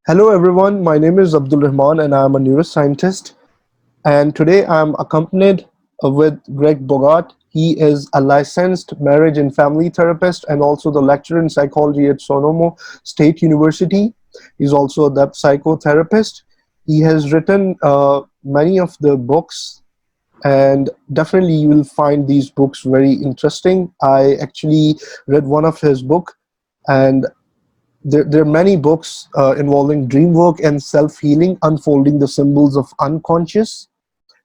Hello everyone, my name is REHMAN and I am a neuroscientist. And today I am accompanied with Greg Bogart. He is a licensed marriage and family therapist and also the lecturer in psychology at Sonoma State University. He's also a psychotherapist. He has written many of the books, and definitely you will find these books very interesting. I actually read one of his book, and there are many books involving dream work and self-healing, unfolding the symbols of unconscious.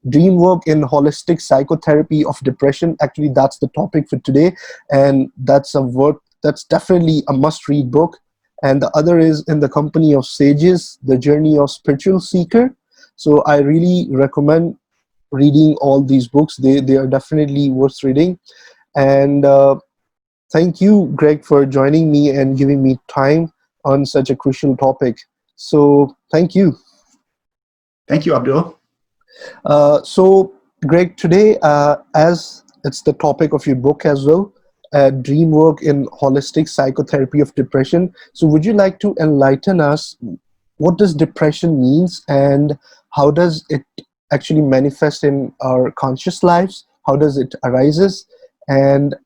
Dream work in holistic psychotherapy of depression. Actually, that's the topic for today, and that's a work that's definitely a must-read book. And the other is In the Company of Sages, The Journey of Spiritual Seeker. So I really recommend reading all these books. They are definitely worth reading. And thank you, Greg, for joining me and giving me time on such a crucial topic. So thank you. Thank you, Abdul. So, Greg, today, as it's the topic of your book as well, Dream Work in Holistic Psychotherapy of Depression. So would you like to enlighten us, what does depression means and how does it actually manifest in our conscious lives? How does it arises? And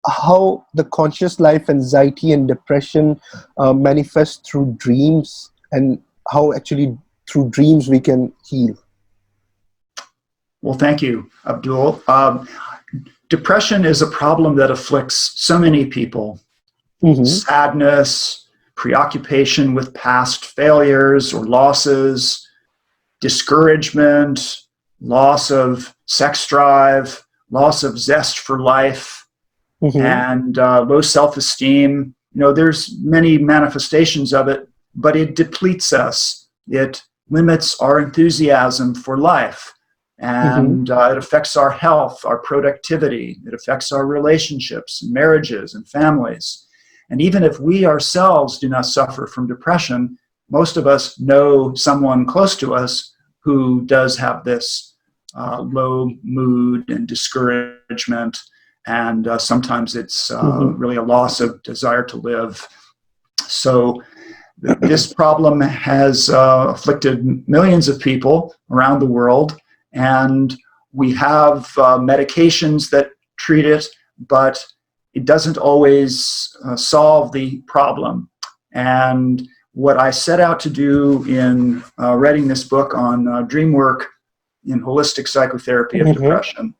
how the conscious life anxiety and depression manifest through dreams, and how actually through dreams we can heal. Well, thank you, Abdul. Depression is a problem that afflicts so many people. Sadness, preoccupation with past failures or losses, discouragement, loss of sex drive, loss of zest for life, and low self-esteem. You know, there's many manifestations of it, but it depletes us. It limits our enthusiasm for life. And it affects our health, our productivity. It affects our relationships, marriages, and families. And even if we ourselves do not suffer from depression, most of us know someone close to us who does have this low mood and discouragement. And sometimes it's really a loss of desire to live. So this problem has afflicted millions of people around the world. And we have medications that treat it, but it doesn't always solve the problem. And what I set out to do in writing this book on dream work in holistic psychotherapy of depression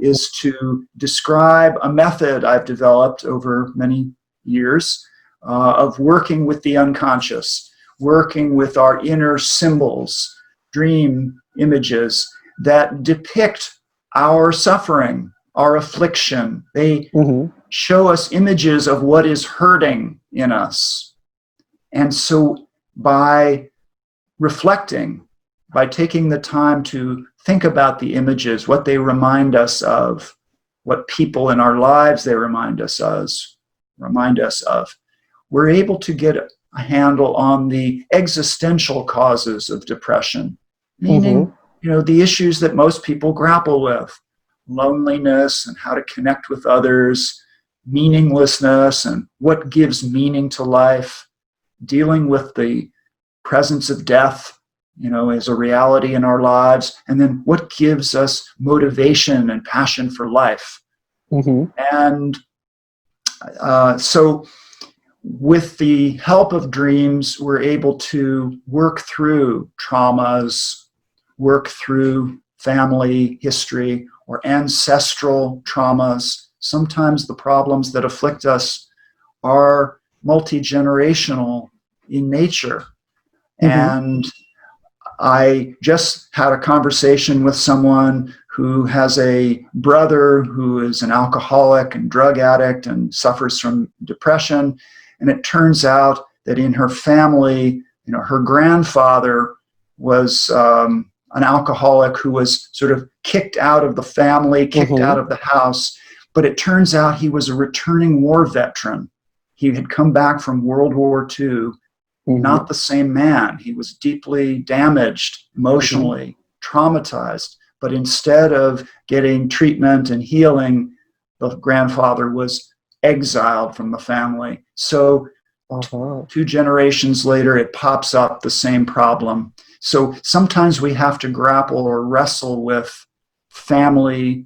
is to describe a method I've developed over many years of working with the unconscious, working with our inner symbols, dream images, that depict our suffering, our affliction. They show us images of what is hurting in us. And so by reflecting, by taking the time to think about the images, what they remind us of, what people in our lives they remind us of, we're able to get a handle on the existential causes of depression, meaning you know, the issues that most people grapple with, loneliness and how to connect with others, meaninglessness and what gives meaning to life, dealing with the presence of death, you know, as a reality in our lives, and then what gives us motivation and passion for life. And so with the help of dreams, we're able to work through traumas, work through family history or ancestral traumas. Sometimes the problems that afflict us are multi-generational in nature. And I just had a conversation with someone who has a brother who is an alcoholic and drug addict and suffers from depression. And it turns out that in her family, you know, her grandfather was an alcoholic who was sort of kicked out of the family, kicked out of the house. But it turns out he was a returning war veteran. He had come back from World War II, not the same man. He was deeply damaged emotionally, traumatized. But instead of getting treatment and healing, the grandfather was exiled from the family. So Uh-huh. 2 generations later, it pops up the same problem. So sometimes we have to grapple or wrestle with family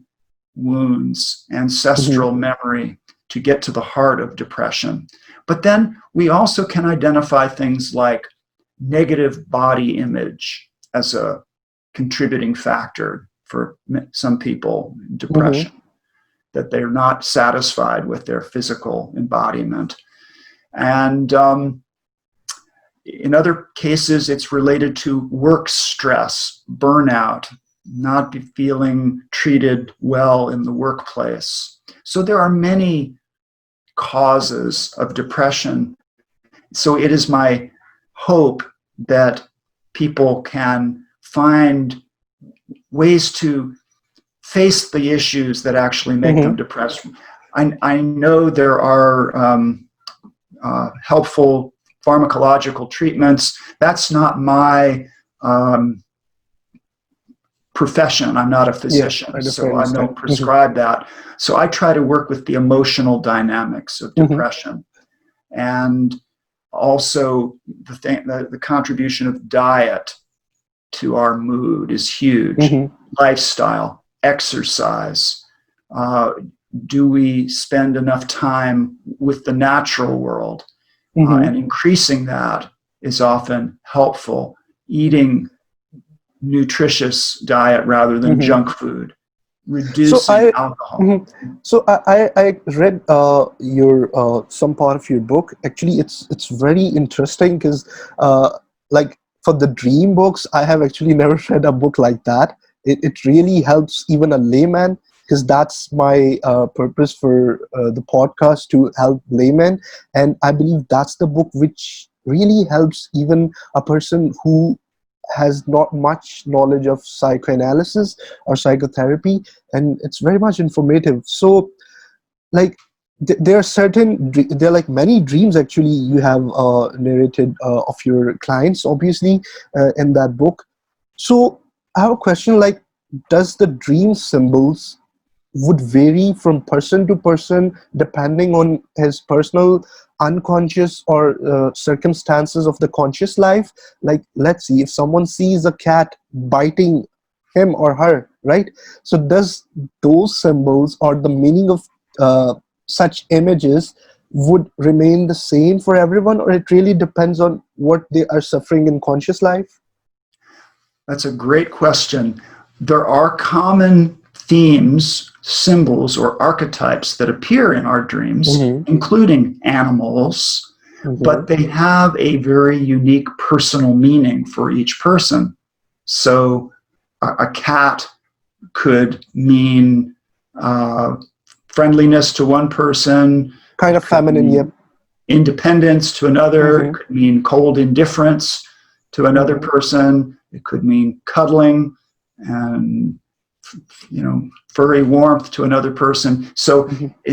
wounds, ancestral memory to get to the heart of depression. But then we also can identify things like negative body image as a contributing factor for some people, depression, that they're not satisfied with their physical embodiment. And in other cases, it's related to work stress, burnout, not be feeling treated well in the workplace. So there are many causes of depression. So it is my hope that people can find ways to face the issues that actually make them depressed. I know there are helpful pharmacological treatments. That's not my profession. I'm not a physician, so I don't prescribe that. So I try to work with the emotional dynamics of depression, and also the contribution of diet to our mood is huge. Lifestyle, exercise. Do we spend enough time with the natural world? And increasing that is often helpful. Eating nutritious diet rather than junk food. Reducing alcohol. So I read your some part of your book. Actually, it's very interesting because like for the dream books, I have actually never read a book like that. It really helps even a layman, because that's my purpose for the podcast, to help laymen. And I believe that's the book which really helps even a person who has not much knowledge of psychoanalysis or psychotherapy, and it's very much informative. So like there are like many dreams actually you have narrated of your clients, obviously, in that book. So I have a question, like, does the dream symbols would vary from person to person depending on his personal unconscious or circumstances of the conscious life? Like, let's see, if someone sees a cat biting him or her, right? So does those symbols or the meaning of such images would remain the same for everyone, or it really depends on what they are suffering in conscious life? That's a great question. There are common themes, symbols, or archetypes that appear in our dreams, including animals, but they have a very unique personal meaning for each person. So a cat could mean friendliness to one person, kind of feminine, yeah. Independence to another. It could mean cold indifference to another person. It could mean cuddling and, furry warmth to another person. So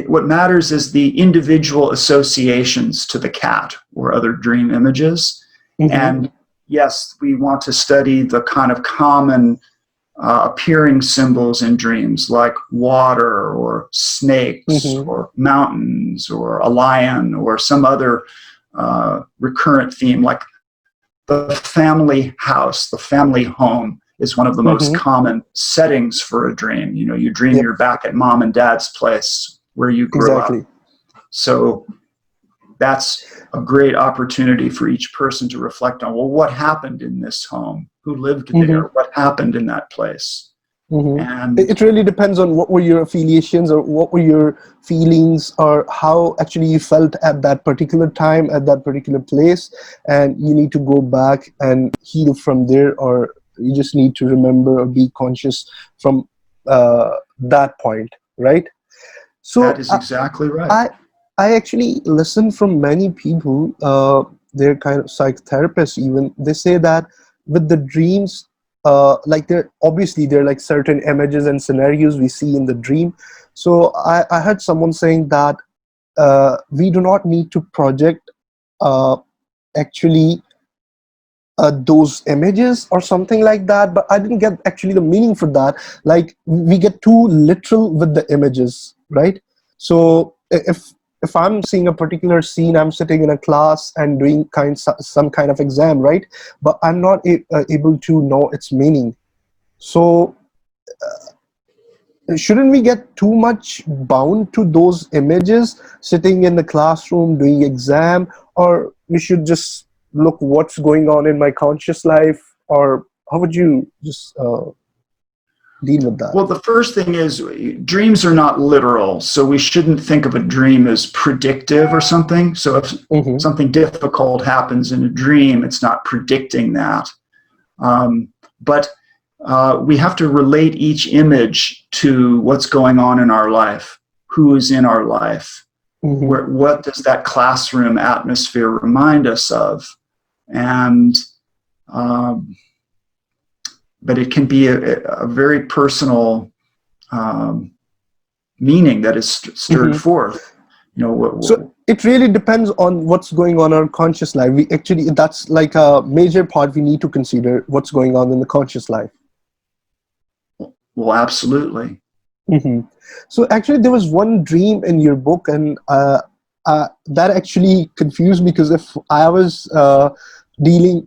what matters is the individual associations to the cat or other dream images. And yes, we want to study the kind of common appearing symbols in dreams, like water or snakes or mountains or a lion or some other recurrent theme, like the family house, the family home is one of the most common settings for a dream. You dream you're back at mom and dad's place where you grew up. So that's a great opportunity for each person to reflect on, well, what happened in this home? Who lived there? What happened in that place? And it really depends on what were your affiliations or what were your feelings or how actually you felt at that particular time, at that particular place. And you need to go back and heal from there, or you just need to remember or be conscious from that point, right? So that is exactly right. I actually listen from many people, they're kind of psychotherapists even, they say that with the dreams, like there are like certain images and scenarios we see in the dream. So I heard someone saying that we do not need to project actually those images or something like that, but I didn't get actually the meaning for that. Like we get too literal with the images, right? So if if I'm seeing a particular scene, I'm sitting in a class and doing some kind of exam, right? But I'm not able to know its meaning. So shouldn't we get too much bound to those images sitting in the classroom doing exam, or we should just look what's going on in my conscious life? Or how would you just deal with that? Well, the first thing is dreams are not literal, so we shouldn't think of a dream as predictive or something. So if something difficult happens in a dream, it's not predicting that. But we have to relate each image to what's going on in our life, who is in our life, what does that classroom atmosphere remind us of, and but it can be a very personal meaning that is stirred forth. You know, so it really depends on what's going on in our conscious life. We actually, that's like a major part we need to consider, what's going on in the conscious life. Well, absolutely. So actually, there was one dream in your book, and that actually confused me, because if I was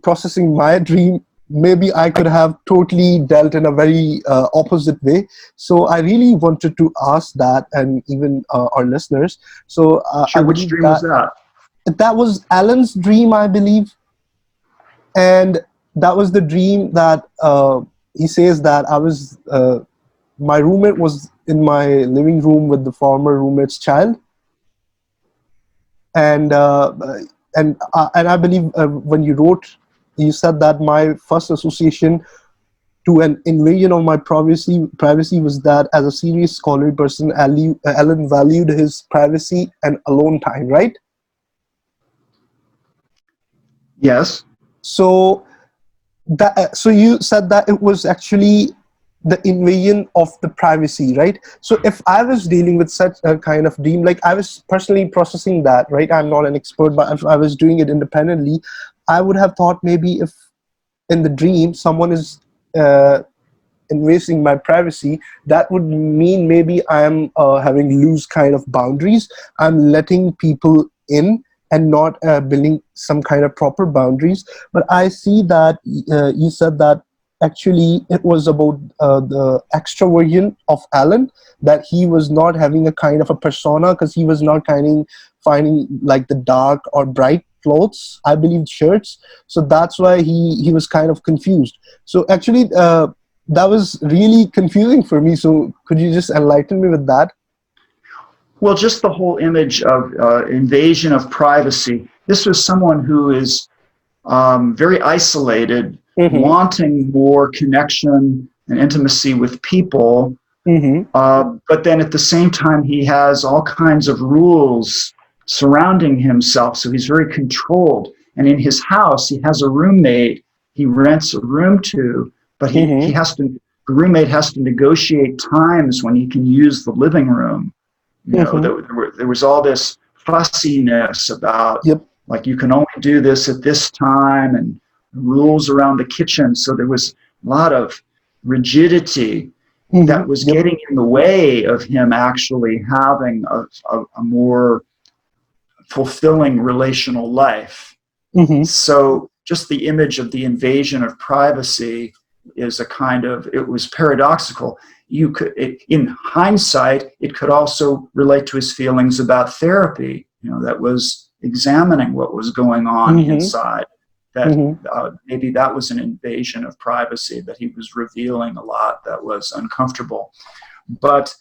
processing my dream, maybe I could have totally dealt in a very opposite way. So I really wanted to ask that, and even our listeners. So sure, which dream was that? That was Alan's dream, I believe. And that was the dream that he says that I was, my roommate was in my living room with the former roommate's child. And I believe when you wrote, you said that my first association to an invasion of my privacy was that as a serious scholarly person, Alan valued his privacy and alone time, right? Yes. So so you said that it was actually the invasion of the privacy, right? So if I was dealing with such a kind of dream, like I was personally processing that, right? I'm not an expert, but if I was doing it independently, I would have thought maybe if in the dream someone is invading my privacy, that would mean maybe I'm having loose kind of boundaries. I'm letting people in and not building some kind of proper boundaries. But I see that you said that actually it was about the extroversion of Alan, that he was not having a kind of a persona, because he was not finding like the dark or bright clothes, I believe shirts. So that's why he was kind of confused. So actually that was really confusing for me. So could you just enlighten me with that? Well, just the whole image of invasion of privacy. This was someone who is very isolated, wanting more connection and intimacy with people. But then at the same time, he has all kinds of rules surrounding himself. So he's very controlled. And in his house, he has a roommate he rents a room to, but he has to, the roommate has to negotiate times when he can use the living room. You know, there was all this fussiness about, like, you can only do this at this time, and rules around the kitchen. So there was a lot of rigidity that was getting in the way of him actually having a more fulfilling relational life. So just the image of the invasion of privacy is a kind of, it was paradoxical. You could, in hindsight, it could also relate to his feelings about therapy, you know, that was examining what was going on inside, that maybe that was an invasion of privacy, that he was revealing a lot that was uncomfortable. But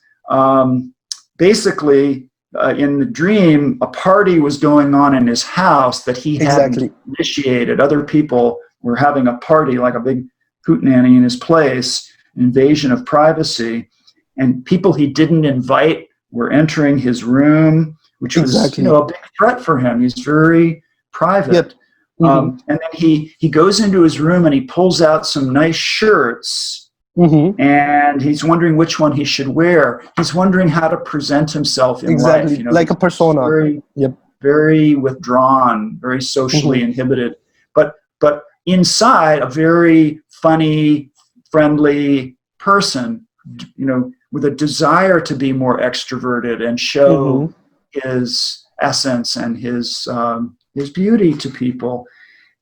basically, in the dream, a party was going on in his house that he hadn't initiated. Other people were having a party, like a big hootenanny in his place, invasion of privacy, and people he didn't invite were entering his room, which was, you know, a big threat for him. He's very private. And then he goes into his room and he pulls out some nice shirts, and he's wondering which one he should wear. He's wondering how to present himself in life. You know, like a persona. Very, very withdrawn, very socially inhibited, but inside a very funny, friendly person, you know, with a desire to be more extroverted and show his essence and his beauty to people.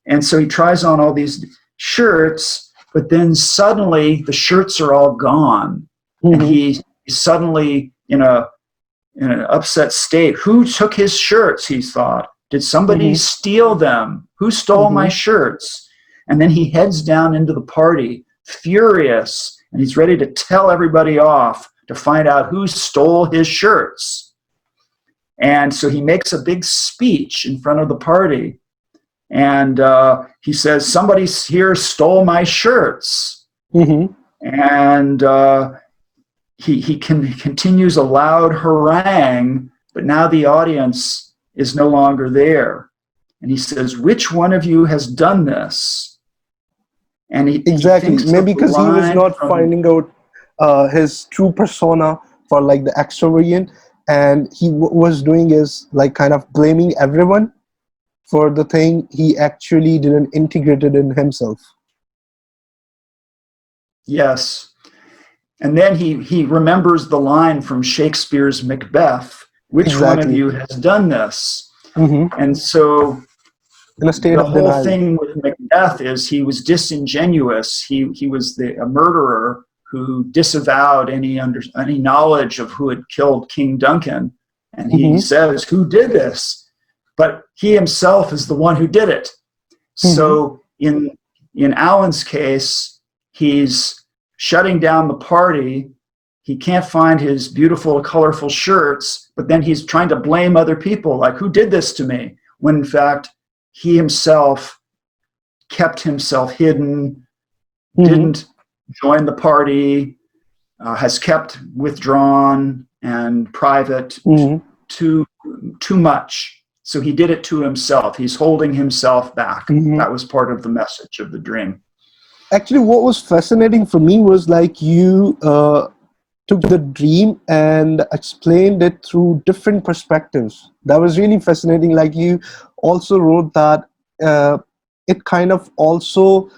And so he tries on all these shirts, but then suddenly the shirts are all gone, and he's suddenly in an upset state. Who took his shirts? He thought. Did somebody steal them? Who stole my shirts? And then he heads down into the party, furious, and he's ready to tell everybody off to find out who stole his shirts. And so he makes a big speech in front of the party. And he says, somebody here stole my shirts. And he continues a loud harangue, but now the audience is no longer there. And he says, which one of you has done this? And exactly, maybe because he was not finding out his true persona for like the extrovert, and he was doing is like kind of blaming everyone for the thing he actually didn't integrate it in himself. Yes. And then he remembers the line from Shakespeare's Macbeth, which one of you has done this? And so in a state the of whole denial. thing with Macbeth is he was disingenuous. He was a murderer who disavowed any knowledge of who had killed King Duncan. And he says, who did this? But he himself is the one who did it. So in Alan's case, he's shutting down the party. He can't find his beautiful, colorful shirts, but then he's trying to blame other people, like, who did this to me? When in fact, he himself kept himself hidden, didn't join the party, has kept withdrawn and private too much. So he did it to himself. He's holding himself back. That was part of the message of the dream. Actually, what was fascinating for me was like you took the dream and explained it through different perspectives. That was really fascinating. Like you also wrote that it kind of also,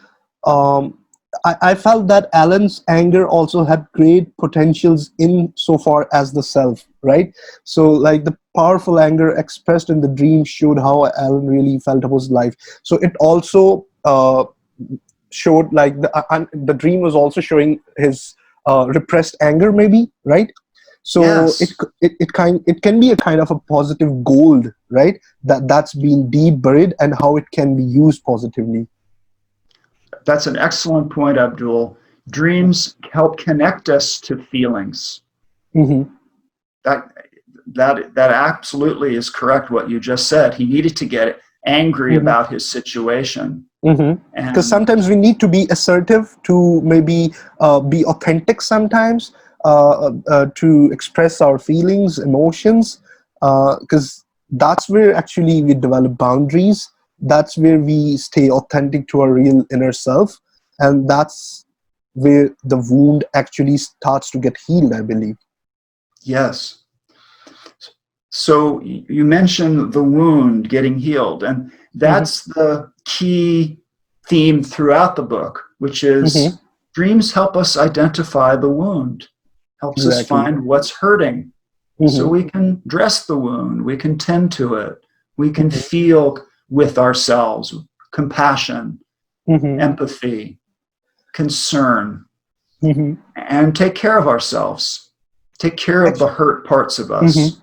I felt that Alan's anger also had great potentials in so far as the self, right? So like the powerful anger expressed in the dream showed how Alan really felt about his life. So it also showed like the dream was also showing his repressed anger, maybe, right? So yes. it can be a kind of a positive gold, right? That's been deep buried, and how it can be used positively. That's an excellent point, Abdul. Dreams help connect us to feelings. That absolutely is correct. What you just said. He needed to get angry about his situation. Because sometimes we need to be assertive to maybe be authentic sometimes, to express our feelings, emotions, because that's where actually we develop boundaries. That's where we stay authentic to our real inner self, and that's where the wound actually starts to get healed, I believe. Yes. So you mentioned the wound getting healed, and that's the key theme throughout the book, which is dreams help us identify the wound, helps us find what's hurting, so we can dress the wound, we can tend to it, we can feel with ourselves compassion, empathy, concern, and take care of ourselves, take care of the hurt parts of us.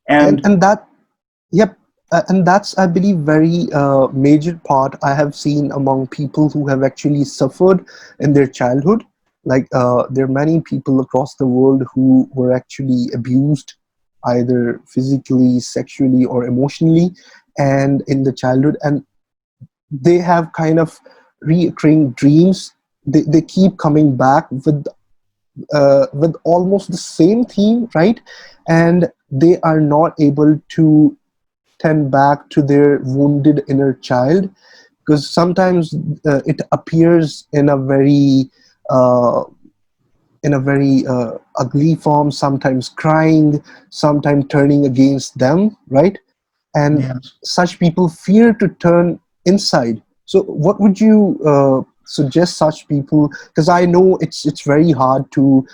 And that, yep, and that's, I believe, very major part I have seen among people who have actually suffered in their childhood. Like there are many people across the world who were actually abused, either physically, sexually, or emotionally, and in the childhood, and they have kind of reoccurring dreams. They keep coming back with almost the same theme, right? And they are not able to tend back to their wounded inner child, because sometimes it appears in a very ugly form, sometimes crying, sometimes turning against them, right? And such people fear to turn inside. So what would you suggest such people, because I know it's very hard to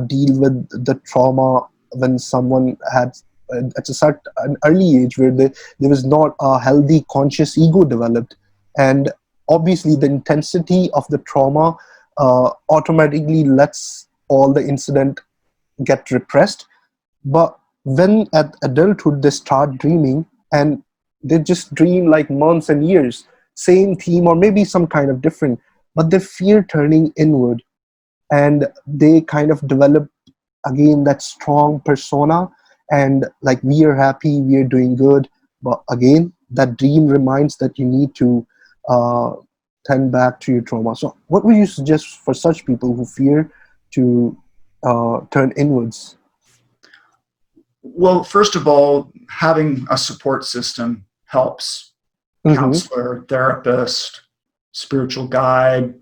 deal with the trauma when someone had at an early age where there was not a healthy conscious ego developed, and obviously the intensity of the trauma automatically lets all the incident get repressed. But when at adulthood they start dreaming, and they just dream like months and years, same theme or maybe some kind of different, but they fear turning inward, and they kind of develop again that strong persona, and like we are happy, we are doing good, but again that dream reminds that you need to uh, turn back to your trauma. So what would you suggest for such people who fear to turn inwards? Well, first of all, having a support system helps. Mm-hmm. Counselor, therapist, spiritual guide,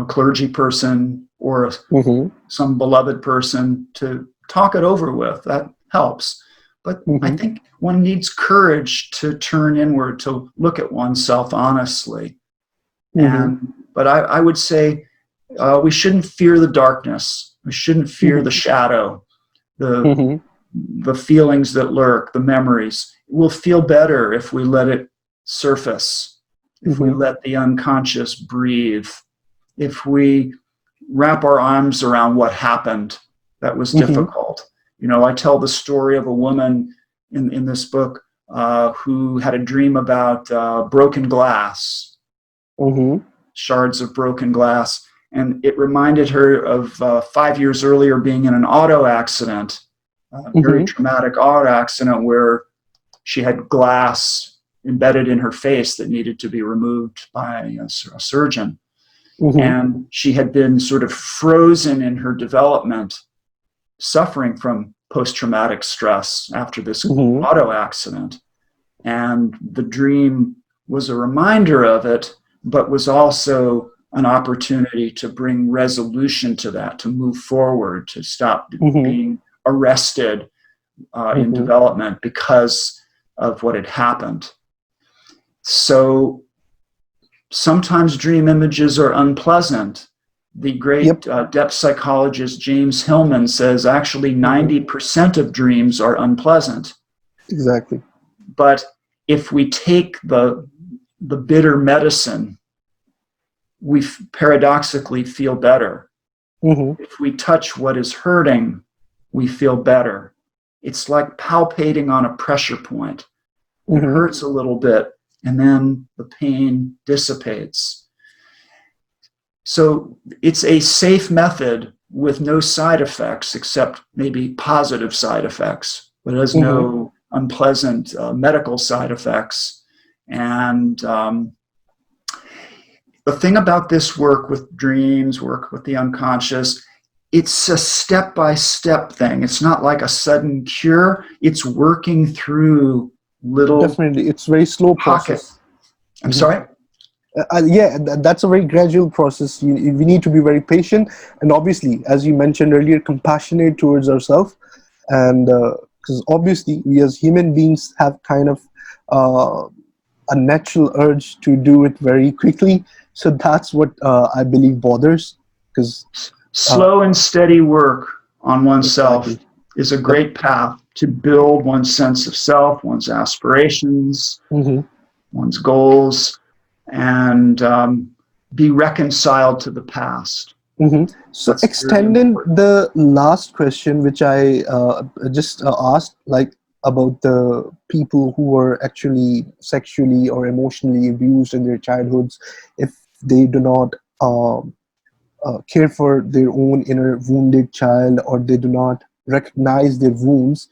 clergy person, or Mm-hmm. some beloved person to talk it over with. That helps. But I Mm-hmm. think one needs courage to turn inward, to look at oneself honestly. Mm-hmm. But I would say we shouldn't fear the darkness. We shouldn't fear the shadow, the Mm-hmm. the feelings that lurk, the memories. We'll feel better if we let it surface, if we Mm-hmm. let the unconscious breathe, if we wrap our arms around what happened that was Mm-hmm. difficult. I tell the story of a woman in this book who had a dream about broken glass, Mm-hmm. shards of broken glass. And it reminded her of 5 years earlier being in an auto accident, a very Mm-hmm. traumatic auto accident where she had glass embedded in her face that needed to be removed by a surgeon. Mm-hmm. And she had been sort of frozen in her development, suffering from post-traumatic stress after this Mm-hmm. auto accident. And the dream was a reminder of it, but was also an opportunity to bring resolution to that, to move forward, to stop Mm-hmm. being arrested in Mm-hmm. development because of what had happened. So sometimes dream images are unpleasant. The great Yep. depth psychologist James Hillman says actually Mm-hmm. 90% of dreams are unpleasant. Exactly. But if we take the bitter medicine, we paradoxically feel better. Mm-hmm. If we touch what is hurting, we feel better. It's like palpating on a pressure point. It Mm-hmm. hurts a little bit, and then the pain dissipates. So it's a safe method with no side effects, except maybe positive side effects, but it has Mm-hmm. no unpleasant medical side effects. And the thing about this work with dreams, work with the unconscious, it's a step-by-step thing. It's not like a sudden cure. It's working through little Definitely, it's very slow pocket. process. I'm Mm-hmm. sorry? Yeah, that's a very gradual process. We need to be very patient, and obviously, as you mentioned earlier, compassionate towards ourselves, and because obviously we as human beings have kind of uh, a natural urge to do it very quickly. So that's what I believe bothers. Because uh, Slow and steady work on oneself exactly. is a Yep. great path to build one's sense of self, one's aspirations, Mm-hmm. one's goals, and be reconciled to the past. Mm-hmm. So That's very extending important. the last question, which I just asked, like about the people who were actually sexually or emotionally abused in their childhoods, if they do not care for their own inner wounded child, or they do not recognize their wounds.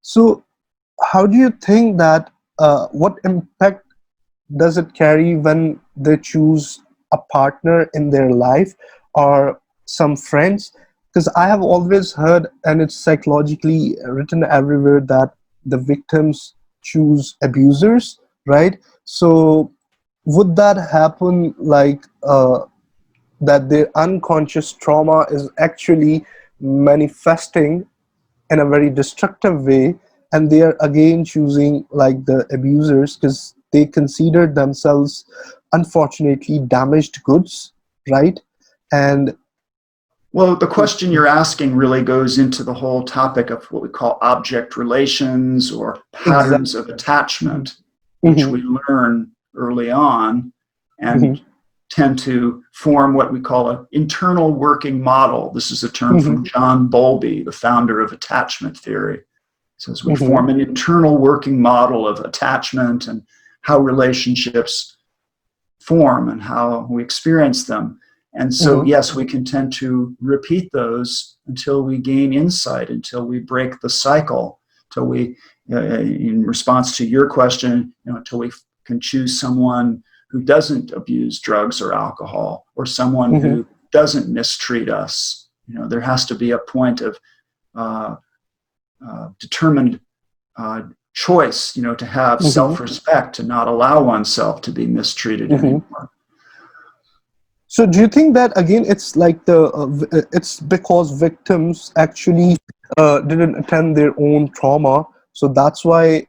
So how do you think that, what impact does it carry when they choose a partner in their life or some friends? Because I have always heard, and it's psychologically written everywhere, that the victims choose abusers, right? So would that happen, like that their unconscious trauma is actually manifesting in a very destructive way, and they are again choosing like the abusers because they consider themselves unfortunately damaged goods, right? And Well, the question you're asking really goes into the whole topic of what we call object relations or patterns of Exactly. attachment, which Hmm. we learn early on Hmm. and tend to form what we call an internal working model. This is a term Hmm. from John Bowlby, the founder of attachment theory. It says we Hmm. form an internal working model of attachment and how relationships form and how we experience them. And so, Hmm. yes, we can tend to repeat those until we gain insight, until we break the cycle, until we, in response to your question, until we can choose someone who doesn't abuse drugs or alcohol, or someone Hmm. who doesn't mistreat us. There has to be a point of uh, determined choice, to have Hmm. self-respect, to not allow oneself to be mistreated Hmm. anymore. So do you think that again it's like it's because victims actually didn't attend their own trauma, so that's why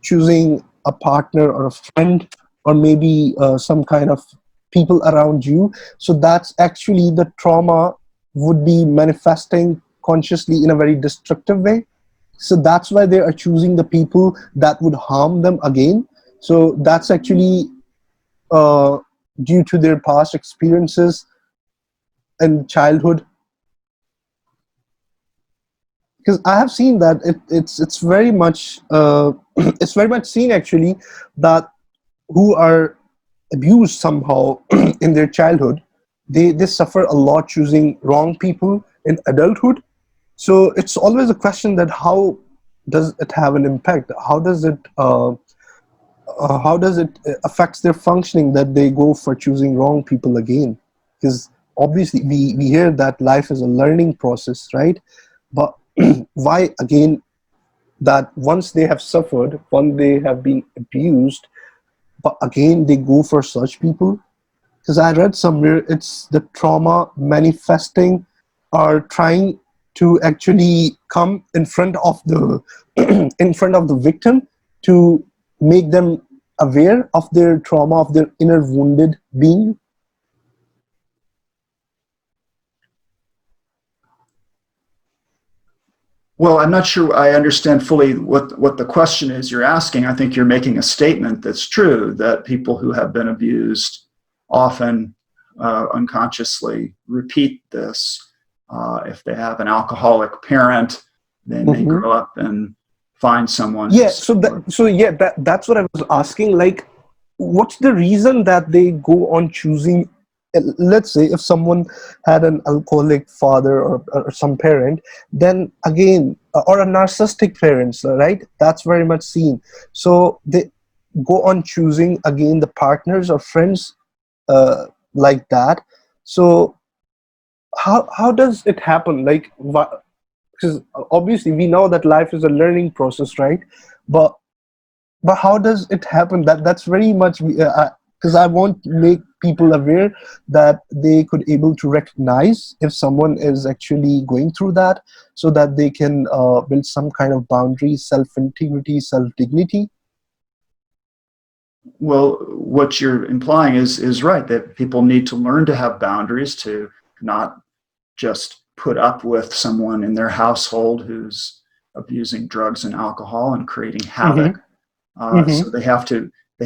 choosing a partner or a friend or maybe some kind of people around you, so that's actually the trauma would be manifesting consciously in a very destructive way, so that's why they are choosing the people that would harm them again, so that's actually uh, due to their past experiences in childhood, because I have seen that it's very much it's very much seen actually that who are abused somehow in their childhood, they suffer a lot choosing wrong people in adulthood. So it's always a question that how does it have an impact, how does it affects their functioning that they go for choosing wrong people again, because obviously we hear that life is a learning process, right? But why again that once they have suffered, once they have been abused, but again they go for such people? Because I read somewhere it's the trauma manifesting or trying to actually come in front of the in front of the victim to make them aware of their trauma, of their inner wounded being. Well, I'm not sure I understand fully what the question is you're asking. I think you're making a statement that's true, that people who have been abused often unconsciously repeat this. If they have an alcoholic parent, they may Hmm. grow up and find someone Yeah, who's that's what I was asking. Like, what's the reason that they go on choosing? Let's say if someone had an alcoholic father or some parent, then again, or a narcissistic parents, right? That's very much seen. So they go on choosing again the partners or friends uh, like that. So how does it happen? Like, because obviously we know that life is a learning process, right? But how does it happen? That's very much because I want to make people aware that they could able to recognize if someone is actually going through that, so that they can build some kind of boundaries, self integrity, self dignity. well, what you're implying is right, that people need to learn to have boundaries, to not just put up with someone in their household who's abusing drugs and alcohol and creating Mm-hmm. havoc. Mm-hmm. So they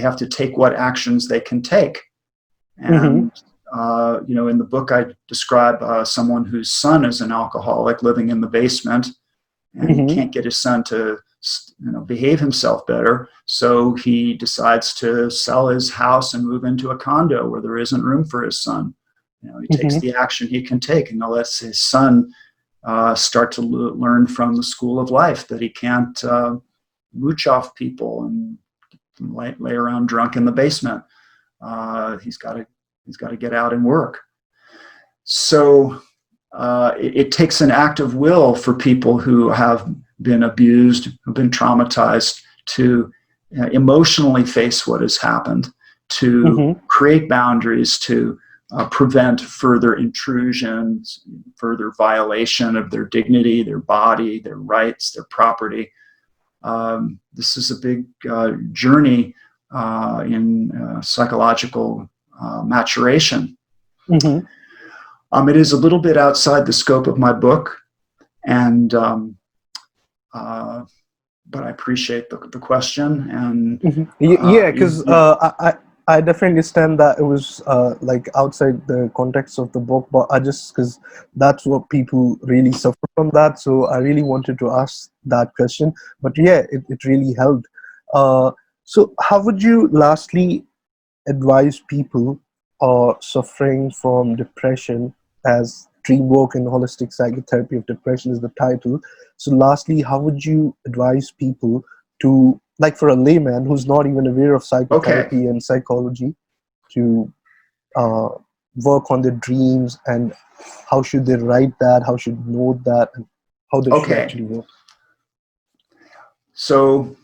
have to take what actions they can take. Mm-hmm. And in the book, I describe someone whose son is an alcoholic living in the basement, and he Mm-hmm. can't get his son to behave himself better. So he decides to sell his house and move into a condo where there isn't room for his son. He takes Mm-hmm. the action he can take, and lets his son start to learn from the school of life that he can't mooch off people and lay around drunk in the basement. He's got to get out and work. So it takes an act of will for people who have been abused, who've been traumatized, to emotionally face what has happened, to Mm-hmm. create boundaries, to prevent further intrusions, further violation of their dignity, their body, their rights, their property. This is a big journey in psychological maturation. Mm-hmm. It is a little bit outside the scope of my book, and but I appreciate the question. And Yeah, because I definitely understand that it was like outside the context of the book, but I just, because that's what people really suffer from that, so I really wanted to ask that question. But yeah, it really helped. So how would you lastly advise people suffering from depression, as dreamwork and holistic psychotherapy of depression is the title? So lastly, how would you advise people to, like, for a layman who's not even aware of okay, psychotherapy and psychology, to uh, work on their dreams, and how should they write that, how should note that, and how they should okay. actually work? So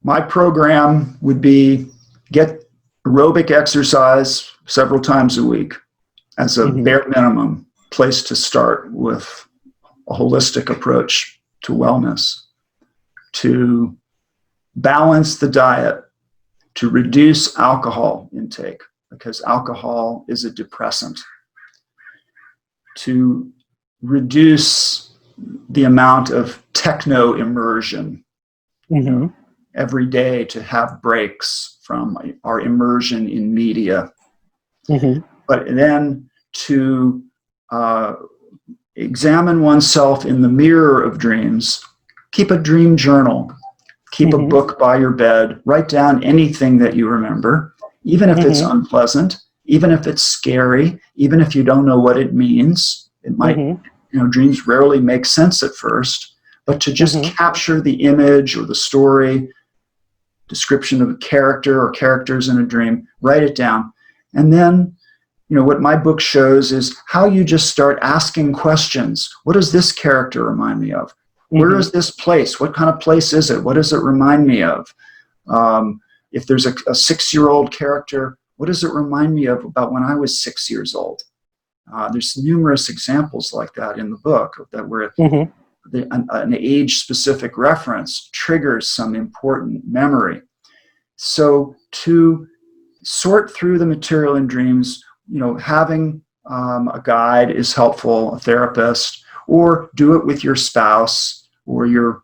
my program would be get aerobic exercise several times a week as a Mm-hmm. bare minimum place to start with a holistic approach to wellness, to balance the diet, to reduce alcohol intake, because alcohol is a depressant, to reduce the amount of techno immersion, Mm-hmm. every day, to have breaks from our immersion in media, Mm-hmm. but then to examine oneself in the mirror of dreams, keep a dream journal, keep a Mm-hmm. book by your bed, write down anything that you remember, even if it's Mm-hmm. unpleasant, even if it's scary, even if you don't know what it means. It might, Mm-hmm. dreams rarely make sense at first, but to just Mm-hmm. capture the image or the story, description of a character or characters in a dream, write it down. And then, what my book shows is how you just start asking questions. What does this character remind me of? Where Mm-hmm. is this place? What kind of place is it? What does it remind me of? If there's a 6-year-old character, what does it remind me of about when I was 6 years old? There's numerous examples like that in the book, that where Mm-hmm. an age-specific reference triggers some important memory. So to sort through the material in dreams, having a guide is helpful, a therapist, or do it with your spouse or your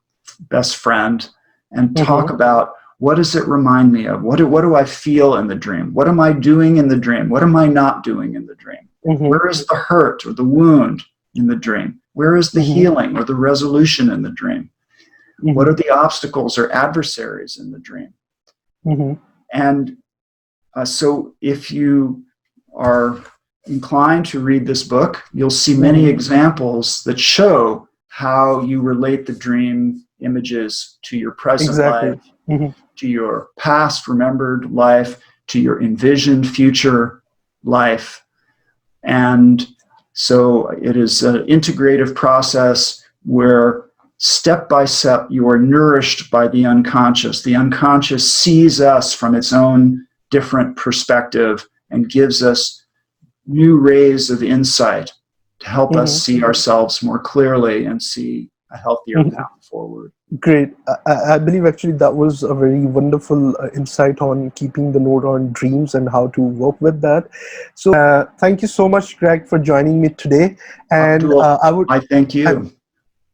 best friend, and talk Mm-hmm. about, what does it remind me of? What do I feel in the dream? What am I doing in the dream? What am I not doing in the dream? Mm-hmm. Where is the hurt or the wound in the dream? Where is the Mm-hmm. healing or the resolution in the dream? What Mm-hmm. are the obstacles or adversaries in the dream? Mm-hmm. And so if you are inclined to read this book, you'll see many Mm-hmm. examples that show how you relate the dream images to your present life, Exactly. Mm-hmm. to your past remembered life, to your envisioned future life. And so it is an integrative process where step by step you are nourished by the unconscious. The unconscious sees us from its own different perspective and gives us new rays of insight to help us Mm-hmm. see ourselves more clearly and see a healthier Mm-hmm. path forward. Great. I believe actually that was a very wonderful insight on keeping the note on dreams and how to work with that. So thank you so much, Greg, for joining me today. And Abdul, I thank you.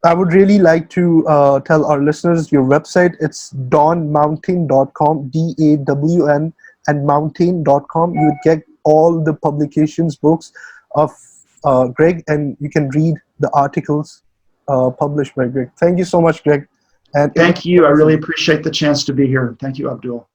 I would really like to tell our listeners your website. It's dawnmountain.com, DAWN, and mountain.com. You would get all the publications, books of Greg, and you can read the articles published by Greg. Thank you so much, Greg. And it was Thank you. I really wonderful. appreciate the chance to be here. Thank you, Abdul.